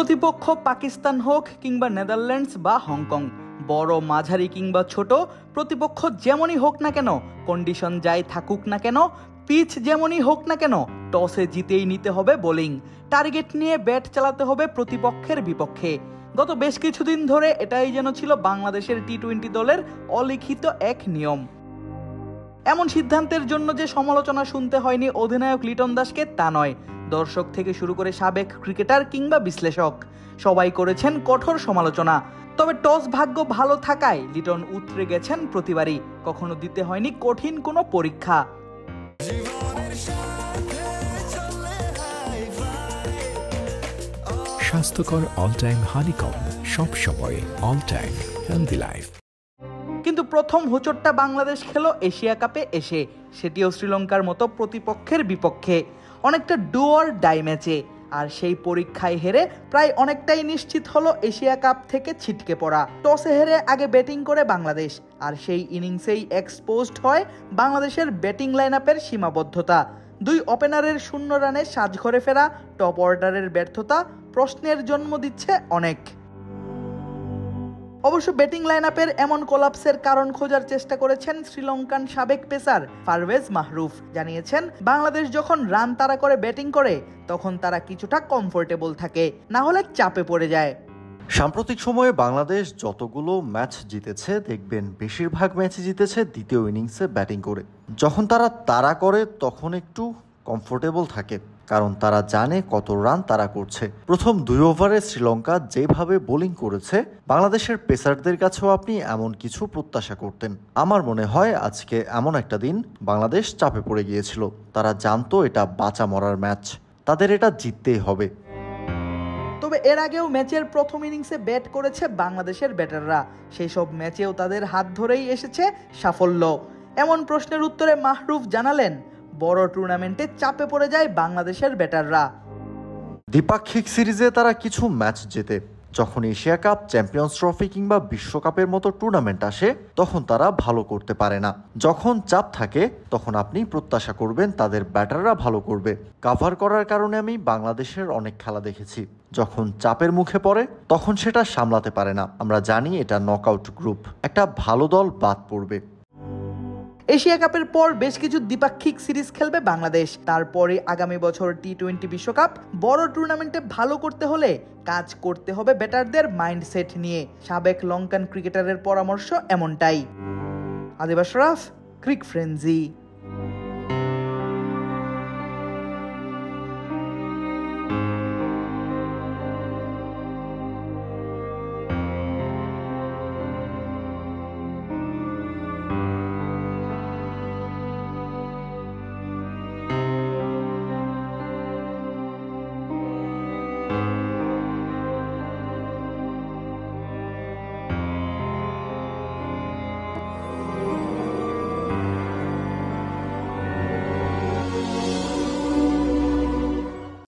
প্রতিপক্ষ পাকিস্তান হোক কিংবা নেদারল্যান্ডস বা হংকং, বড় মাঝারি কিংবা ছোট প্রতিপক্ষ যেমনই হোক না কেন, কন্ডিশন যাই থাকুক না কেন, পিচ যেমনই হোক না কেন, টসে জিতেই নিতে হবে বোলিং। টার্গেট নিয়ে ব্যাট চালাতে হবে প্রতিপক্ষের বিপক্ষে। গত বেশ কিছুদিন ধরে এটাই যেন ছিল বাংলাদেশের টি-20 দলের অলিখিত এক নিয়ম। এমন সিদ্ধান্তের জন্য যে সমালোচনা শুনতে হয়নি অধিনায়ক লিটন দাসকে তা নয়, দর্শক থেকে শুরু করে সাবেক ক্রিকেটার কিংবা বিশ্লেষক সবাই করেছেন কঠোর সমালোচনা। তবে টস ভাগ্য ভালো থাকায় লিটন উতরে গেছেন প্রতিবারই, কখনো দিতে হয়নি কঠিন কোনো পরীক্ষা। স্বাস্থ্যকর অল টাইম হানিকম, সব সময় অল টাইম হেলদি লাইফ। কিন্তু প্রথম হোঁচটটা বাংলাদেশ খেলো এশিয়া কাপে এসে, সেটিও শ্রীলঙ্কার মতো প্রতিপক্ষের বিপক্ষে, অনেকটা ডু অর ডাই ম্যাচে। আর সেই পরীক্ষায় হেরে প্রায় অনেকটাই নিশ্চিত হলো এশিয়া কাপ থেকে ছিটকে পড়া। টসে হেরে আগে ব্যাটিং করে বাংলাদেশ, আর সেই ইনিংসেই এক্সপোজড হয় বাংলাদেশের ব্যাটিং লাইন আপের সীমাবদ্ধতা। দুই ওপেনারের শূন্য রানে সাজঘরে ফেরা টপ অর্ডারের ব্যর্থতা প্রশ্নের জন্ম দিচ্ছে অনেক। অবশ্য ব্যাটিং লাইন আপের এমন কোলাপসের কারণ খোঁজার চেষ্টা করেছেন শ্রীলঙ্কান সাবেক পেসার পারভেজ মাহরুফ। জানিয়েছেন, বাংলাদেশ যখন রান তাড়া করে ব্যাটিং করে তখন তারা কিছুটা কমফোর্টেবল থাকে, না হলে চাপে পড়ে যায়। সাম্প্রতিক সময়ে বাংলাদেশ যতগুলো ম্যাচ জিতেছে দেখবেন বেশিরভাগ ম্যাচই জিতেছে দ্বিতীয় ইনিংসে ব্যাটিং করে। যখন তারা তাড়া করে তখন একটু কমফোর্টেবল থাকে, কারণ তারা জানে কত রান তারা করছে। প্রথম 2 ওভারে শ্রীলঙ্কা যেভাবে বোলিং করেছে, বাংলাদেশের পেসারদের কাছেও আপনি এমন কিছু প্রত্যাশা করতেন। আমার মনে হয় আজকে এমন একটা দিন বাংলাদেশ চাপে পড়ে গিয়েছিল। তারা জানতো এটা বাঁচা মরার ম্যাচ, তাদের এটা জিততেই হবে। তবে এর আগেও ম্যাচের প্রথম ইনিংসে ব্যাট করেছে বাংলাদেশের ব্যাটাররা, সেই সব ম্যাচেও তাদের হাত ধরেই এসেছে সাফল্য। এমন প্রশ্নের উত্তরে মাহরুফ জানালেন, বড় টুর্নামেন্টে চাপে পড়ে যায় বাংলাদেশের ব্যাটাররা। দ্বিপাক্ষিক সিরিজে তারা কিছু ম্যাচ জেতে, যখন এশিয়া কাপ, চ্যাম্পিয়ন্স ট্রফি কিংবা বিশ্বকাপের মতো টুর্নামেন্ট আসে তখন তারা ভালো করতে পারে না। যখন চাপ থাকে তখন আপনি প্রত্যাশা করবেন তাদের ব্যাটাররা ভালো করবে। কাভার করার কারণে আমি বাংলাদেশের অনেক খেলা দেখেছি, যখন চাপের মুখে পড়ে তখন সেটা সামলাতে পারে না। আমরা জানি এটা নকআউট গ্রুপ, একটা ভালো দল বাদ পড়বে। এশিয়া কাপের পর বেশ কিছু দ্বিপাক্ষিক সিরিজ খেলবে বাংলাদেশ, তারপরে আগামী বছর টি-20 বিশ্বকাপ। বড় টুর্নামেন্টে ভালো করতে হলে কাজ করতে হবে ব্যাটারদের মাইন্ডসেট নিয়ে। সাবেক লঙ্কান ক্রিকেটারের পরামর্শ এমনটাই। আদিব আশরাফ, ক্রিক ফ্রেন্জি।